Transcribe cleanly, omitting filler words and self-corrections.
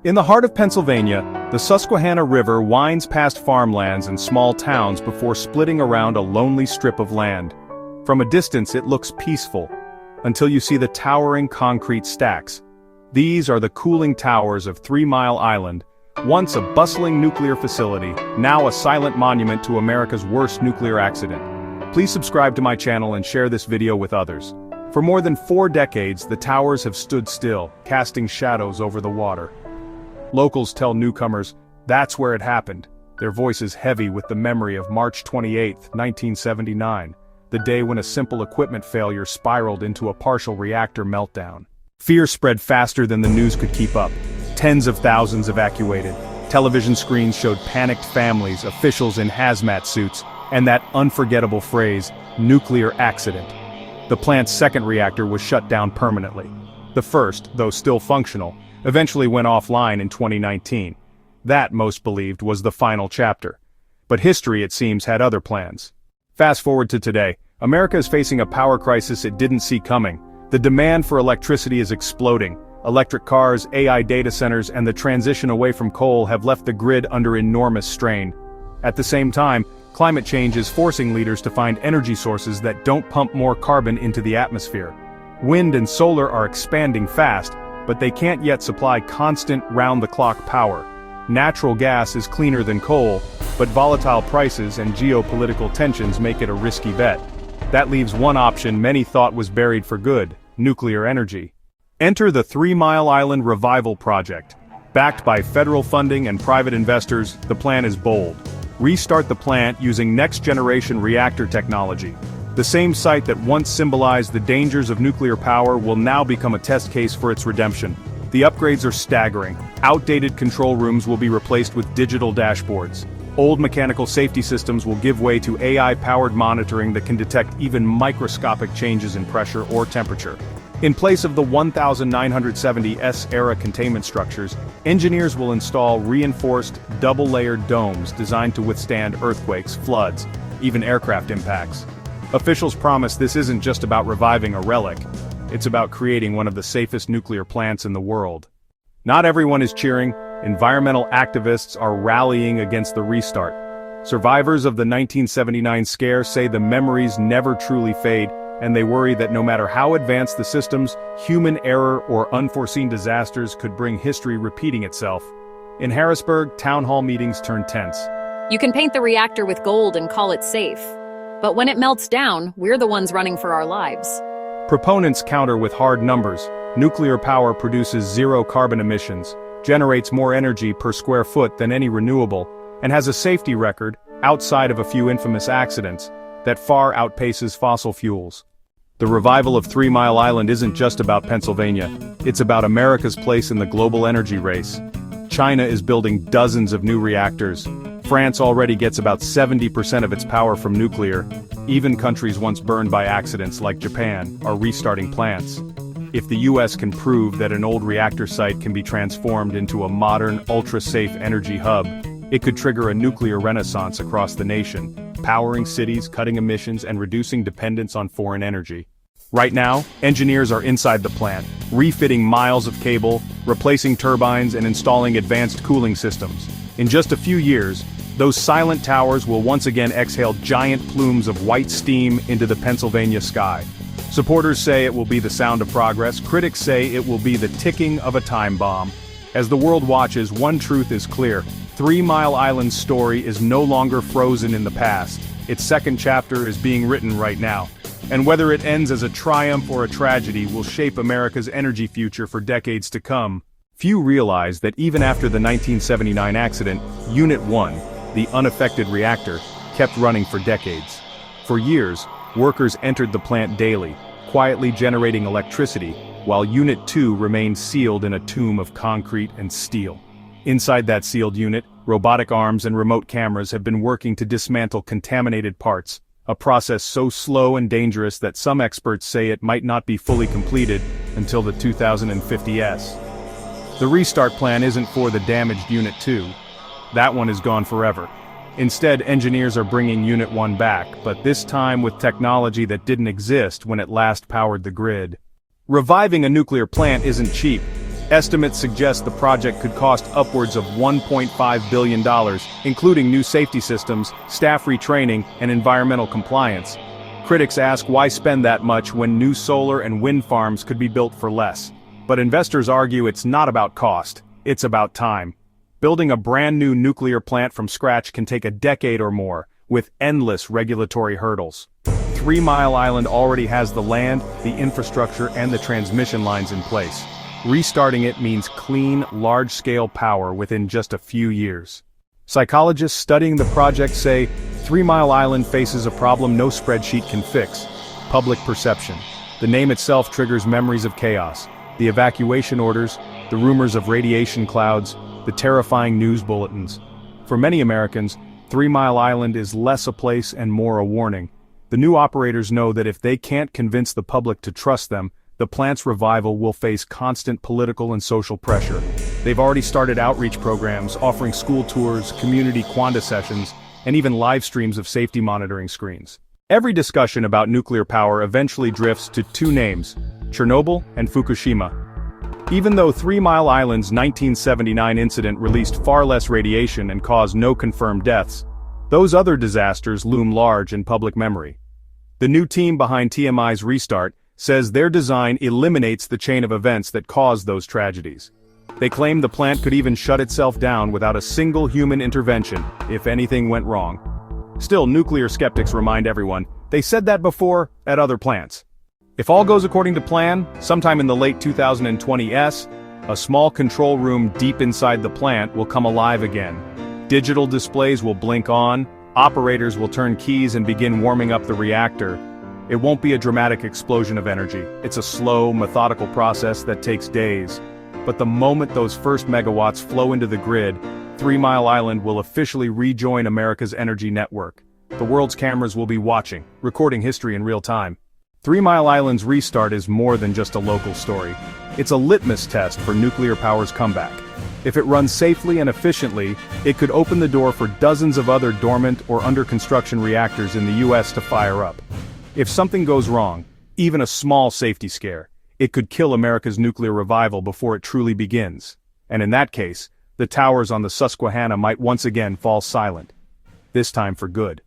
In the heart of Pennsylvania, the Susquehanna River winds past farmlands and small towns before splitting around a lonely strip of land. From a distance it looks peaceful, until you see the towering concrete stacks. These are the cooling towers of 3 Mile Island, once a bustling nuclear facility, now a silent monument to America's worst nuclear accident. Please subscribe to my channel and share this video with others. For more than 4 decades, the towers have stood still, casting shadows over the water. Locals tell newcomers, that's where it happened, their voices heavy with the memory of March 28, 1979, the day when a simple equipment failure spiraled into a partial reactor meltdown. Fear spread faster than the news could keep up. Tens of thousands evacuated. Television screens showed panicked families, officials in hazmat suits, and that unforgettable phrase, nuclear accident. The plant's second reactor was shut down permanently. The first, though still functional, eventually went offline in 2019. That, most believed, was the final chapter. But history, it seems, had other plans. Fast forward to today, America is facing a power crisis it didn't see coming. The demand for electricity is exploding. Electric cars, AI data centers, and the transition away from coal have left the grid under enormous strain. At the same time, climate change is forcing leaders to find energy sources that don't pump more carbon into the atmosphere. Wind and solar are expanding fast, but they can't yet supply constant, round-the-clock power. Natural gas is cleaner than coal, but volatile prices and geopolitical tensions make it a risky bet. That leaves one option many thought was buried for good: nuclear energy. Enter the 3 Mile Island Revival Project. Backed by federal funding and private investors, the plan is bold. Restart the plant using next-generation reactor technology. The same site that once symbolized the dangers of nuclear power will now become a test case for its redemption. The upgrades are staggering. Outdated control rooms will be replaced with digital dashboards. Old mechanical safety systems will give way to AI-powered monitoring that can detect even microscopic changes in pressure or temperature. In place of the 1970s-era containment structures, engineers will install reinforced, double-layered domes designed to withstand earthquakes, floods, even aircraft impacts. Officials promise this isn't just about reviving a relic, it's about creating one of the safest nuclear plants in the world. Not everyone is cheering. Environmental activists are rallying against the restart. Survivors of the 1979 scare say the memories never truly fade, and they worry that no matter how advanced the systems, human error or unforeseen disasters could bring history repeating itself. In Harrisburg, town hall meetings turn tense. You can paint the reactor with gold and call it safe. But when it melts down, we're the ones running for our lives. Proponents counter with hard numbers. Nuclear power produces zero carbon emissions, generates more energy per square foot than any renewable, and has a safety record, outside of a few infamous accidents, that far outpaces fossil fuels. The revival of 3 Mile Island isn't just about Pennsylvania, it's about America's place in the global energy race. China is building dozens of new reactors. France already gets about 70% of its power from nuclear. Even countries once burned by accidents like Japan are restarting plants. If the US can prove that an old reactor site can be transformed into a modern, ultra-safe energy hub, it could trigger a nuclear renaissance across the nation, powering cities, cutting emissions, and reducing dependence on foreign energy. Right now, engineers are inside the plant, refitting miles of cable, replacing turbines, and installing advanced cooling systems. In just a few years, those silent towers will once again exhale giant plumes of white steam into the Pennsylvania sky. Supporters say it will be the sound of progress, critics say it will be the ticking of a time bomb. As the world watches, one truth is clear: 3 Mile Island's story is no longer frozen in the past. Its second chapter is being written right now. And whether it ends as a triumph or a tragedy will shape America's energy future for decades to come. Few realize that even after the 1979 accident, Unit 1, the unaffected reactor, kept running for decades. For years, workers entered the plant daily, quietly generating electricity, while Unit 2 remained sealed in a tomb of concrete and steel. Inside that sealed unit, robotic arms and remote cameras have been working to dismantle contaminated parts, a process so slow and dangerous that some experts say it might not be fully completed until the 2050s. The restart plan isn't for the damaged Unit 2. That one is gone forever. Instead, engineers are bringing Unit 1 back, but this time with technology that didn't exist when it last powered the grid. Reviving a nuclear plant isn't cheap. Estimates suggest the project could cost upwards of $1.5 billion, including new safety systems, staff retraining, and environmental compliance. Critics ask why spend that much when new solar and wind farms could be built for less. But investors argue it's not about cost, it's about time. Building a brand new nuclear plant from scratch can take a decade or more, with endless regulatory hurdles. 3 Mile Island already has the land, the infrastructure, and the transmission lines in place. Restarting it means clean, large-scale power within just a few years. Psychologists studying the project say 3 Mile Island faces a problem no spreadsheet can fix: public perception. The name itself triggers memories of chaos. The evacuation orders, the rumors of radiation clouds, the terrifying news bulletins. For many Americans, 3 Mile Island is less a place and more a warning. The new operators know that if they can't convince the public to trust them, the plant's revival will face constant political and social pressure. They've already started outreach programs, offering school tours, community Quanda sessions, and even live streams of safety monitoring screens. Every discussion about nuclear power eventually drifts to two names: Chernobyl and Fukushima. Even though 3 Mile Island's 1979 incident released far less radiation and caused no confirmed deaths, those other disasters loom large in public memory. The new team behind TMI's restart says their design eliminates the chain of events that caused those tragedies. They claim the plant could even shut itself down without a single human intervention if anything went wrong. Still, nuclear skeptics remind everyone, they said that before at other plants. If all goes according to plan, sometime in the late 2020s, a small control room deep inside the plant will come alive again. Digital displays will blink on, operators will turn keys and begin warming up the reactor. It won't be a dramatic explosion of energy. It's a slow, methodical process that takes days. But the moment those first megawatts flow into the grid, 3 Mile Island will officially rejoin America's energy network. The world's cameras will be watching, recording history in real time. 3 Mile Island's restart is more than just a local story. It's a litmus test for nuclear power's comeback. If it runs safely and efficiently, it could open the door for dozens of other dormant or under-construction reactors in the US to fire up. If something goes wrong, even a small safety scare, it could kill America's nuclear revival before it truly begins. And in that case, the towers on the Susquehanna might once again fall silent. This time for good.